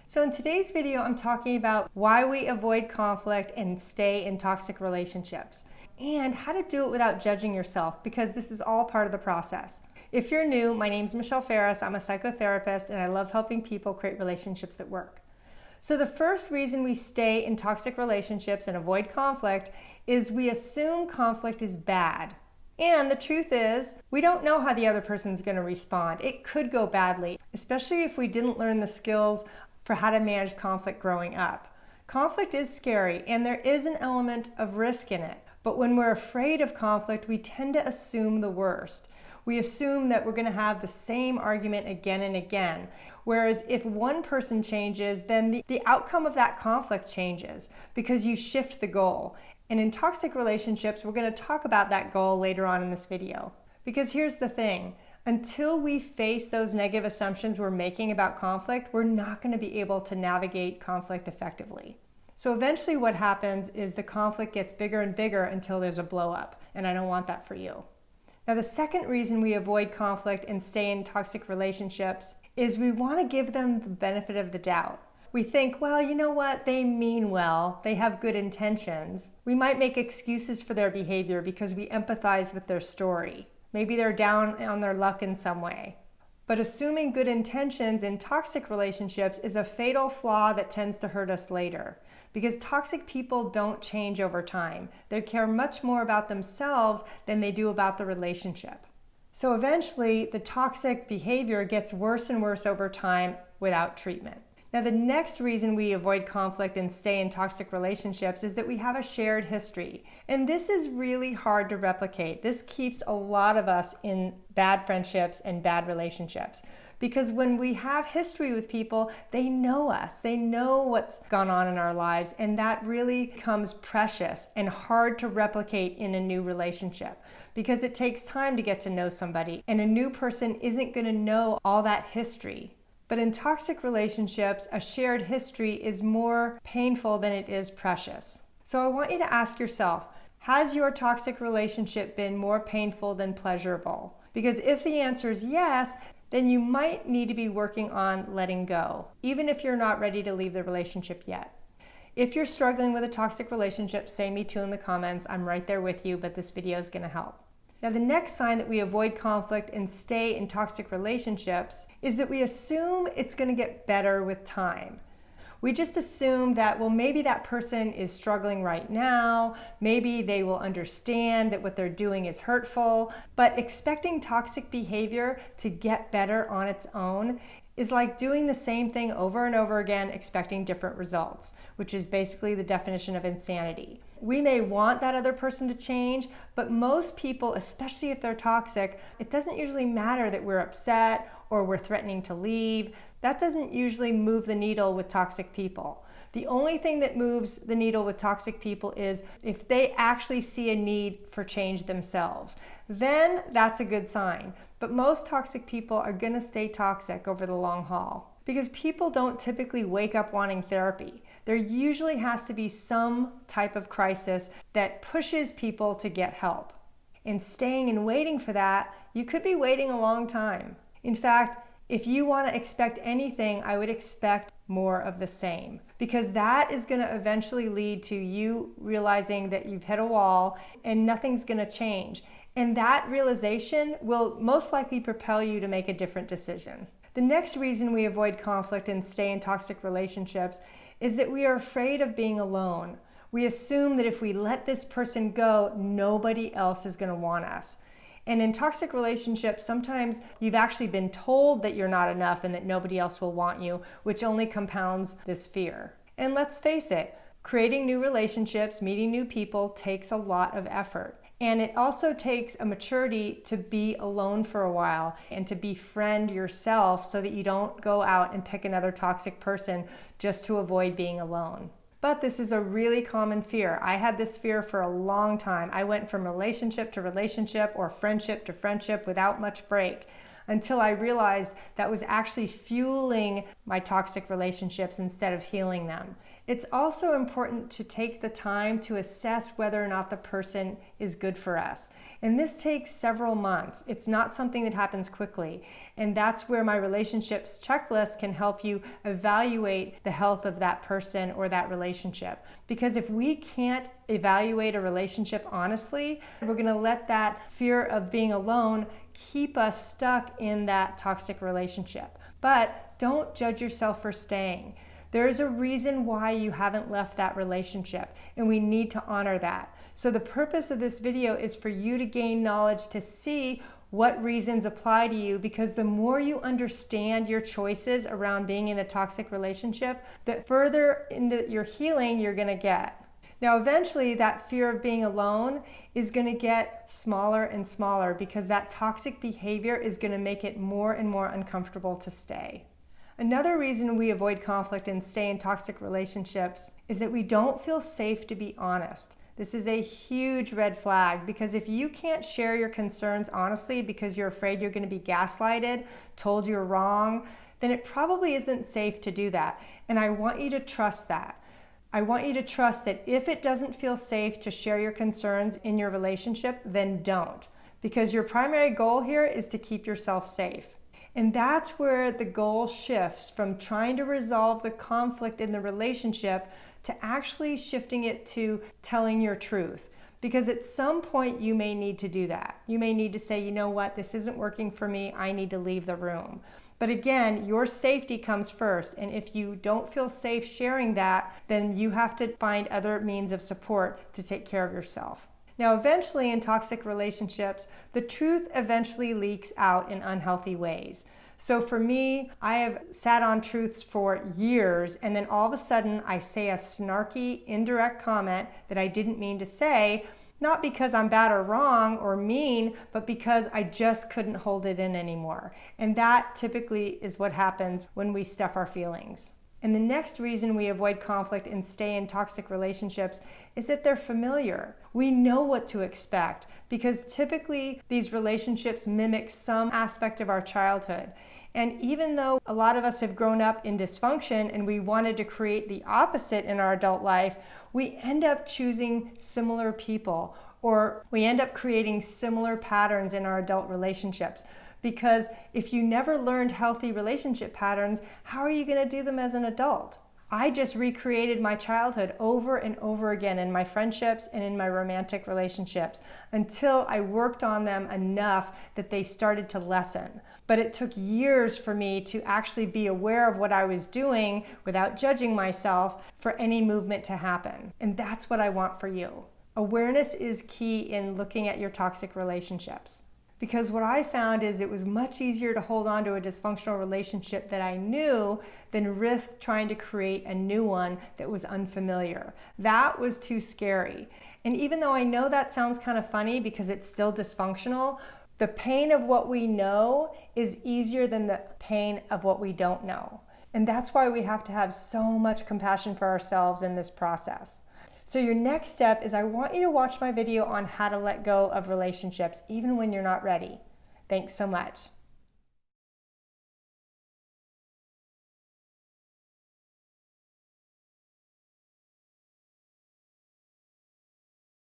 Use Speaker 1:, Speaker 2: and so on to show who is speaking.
Speaker 1: So in today's video, I'm talking about why we avoid conflict and stay in toxic relationships, and how to do it without judging yourself, because this is all part of the process. If you're new, my name's Michelle Ferris. I'm a psychotherapist, and I love helping people create relationships that work. So the first reason we stay in toxic relationships and avoid conflict is we assume conflict is bad. And the truth is, we don't know how the other person's going to respond. It could go badly, especially if we didn't learn the skills for how to manage conflict growing up. Conflict is scary, and there is an element of risk in it. But when we're afraid of conflict, we tend to assume the worst. We assume that we're going to have the same argument again and again. Whereas if one person changes, then the outcome of that conflict changes because you shift the goal. And in toxic relationships, we're going to talk about that goal later on in this video. Because here's the thing, until we face those negative assumptions we're making about conflict, we're not going to be able to navigate conflict effectively. So eventually what happens is the conflict gets bigger and bigger until there's a blow up, and I don't want that for you. Now, the second reason we avoid conflict and stay in toxic relationships is we want to give them the benefit of the doubt. We think, well, you know what? They mean well. They have good intentions. We might make excuses for their behavior because we empathize with their story. Maybe they're down on their luck in some way. But assuming good intentions in toxic relationships is a fatal flaw that tends to hurt us later. Because toxic people don't change over time. They care much more about themselves than they do about the relationship. So eventually, the toxic behavior gets worse and worse over time without treatment. Now, the next reason we avoid conflict and stay in toxic relationships is that we have a shared history. And this is really hard to replicate. This keeps a lot of us in bad friendships and bad relationships. Because when we have history with people, they know us. They know what's gone on in our lives, and that really becomes precious and hard to replicate in a new relationship because it takes time to get to know somebody, and a new person isn't going to know all that history. But in toxic relationships, a shared history is more painful than it is precious. So I want you to ask yourself, has your toxic relationship been more painful than pleasurable? Because if the answer is yes, then you might need to be working on letting go, even if you're not ready to leave the relationship yet. If you're struggling with a toxic relationship, say me too in the comments. I'm right there with you, but this video is going to help. Now, the next sign that we avoid conflict and stay in toxic relationships is that we assume it's going to get better with time. We just assume that, well, maybe that person is struggling right now. Maybe they will understand that what they're doing is hurtful. But expecting toxic behavior to get better on its own is like doing the same thing over and over again, expecting different results, which is basically the definition of insanity. We may want that other person to change, but most people, especially if they're toxic, it doesn't usually matter that we're upset or we're threatening to leave. That doesn't usually move the needle with toxic people. The only thing that moves the needle with toxic people is if they actually see a need for change themselves. Then that's a good sign. But most toxic people are going to stay toxic over the long haul because people don't typically wake up wanting therapy. There usually has to be some type of crisis that pushes people to get help. And staying and waiting for that, you could be waiting a long time. In fact, if you want to expect anything, I would expect more of the same, because that is going to eventually lead to you realizing that you've hit a wall and nothing's going to change. And that realization will most likely propel you to make a different decision. The next reason we avoid conflict and stay in toxic relationships is that we are afraid of being alone. We assume that if we let this person go, nobody else is going to want us. And in toxic relationships, sometimes you've actually been told that you're not enough and that nobody else will want you, which only compounds this fear. And let's face it, creating new relationships, meeting new people takes a lot of effort. And it also takes a maturity to be alone for a while and to befriend yourself so that you don't go out and pick another toxic person just to avoid being alone. But this is a really common fear. I had this fear for a long time. I went from relationship to relationship or friendship to friendship without much break until I realized that was actually fueling my toxic relationships instead of healing them. It's also important to take the time to assess whether or not the person is good for us. And this takes several months. It's not something that happens quickly. And that's where my relationships checklist can help you evaluate the health of that person or that relationship. Because if we can't evaluate a relationship honestly, we're going to let that fear of being alone keep us stuck in that toxic relationship. But don't judge yourself for staying. There is a reason why you haven't left that relationship, and we need to honor that. So the purpose of this video is for you to gain knowledge to see what reasons apply to you, because the more you understand your choices around being in a toxic relationship, the further into your healing you're going to get. Now, eventually, that fear of being alone is going to get smaller and smaller because that toxic behavior is going to make it more and more uncomfortable to stay. Another reason we avoid conflict and stay in toxic relationships is that we don't feel safe to be honest. This is a huge red flag, because if you can't share your concerns honestly because you're afraid you're going to be gaslighted, told you're wrong, then it probably isn't safe to do that. And I want you to trust that. I want you to trust that if it doesn't feel safe to share your concerns in your relationship, then don't. Because your primary goal here is to keep yourself safe. And that's where the goal shifts from trying to resolve the conflict in the relationship to actually shifting it to telling your truth. Because at some point you may need to do that. You may need to say, you know what, this isn't working for me, I need to leave the room. But again, your safety comes first. And if you don't feel safe sharing that, then you have to find other means of support to take care of yourself. Now, eventually in toxic relationships, the truth eventually leaks out in unhealthy ways. So for me, I have sat on truths for years, and then all of a sudden I say a snarky, indirect comment that I didn't mean to say, not because I'm bad or wrong or mean, but because I just couldn't hold it in anymore. And that typically is what happens when we stuff our feelings. And the next reason we avoid conflict and stay in toxic relationships is that they're familiar. We know what to expect because typically these relationships mimic some aspect of our childhood. And even though a lot of us have grown up in dysfunction and we wanted to create the opposite in our adult life, we end up choosing similar people, or we end up creating similar patterns in our adult relationships. Because if you never learned healthy relationship patterns, how are you going to do them as an adult? I just recreated my childhood over and over again in my friendships and in my romantic relationships until I worked on them enough that they started to lessen. But it took years for me to actually be aware of what I was doing without judging myself for any movement to happen. And that's what I want for you. Awareness is key in looking at your toxic relationships. Because what I found is it was much easier to hold on to a dysfunctional relationship that I knew than risk trying to create a new one that was unfamiliar. That was too scary. And even though I know that sounds kind of funny because it's still dysfunctional, the pain of what we know is easier than the pain of what we don't know. And that's why we have to have so much compassion for ourselves in this process. So your next step is I want you to watch my video on how to let go of relationships even when you're not ready. Thanks so much.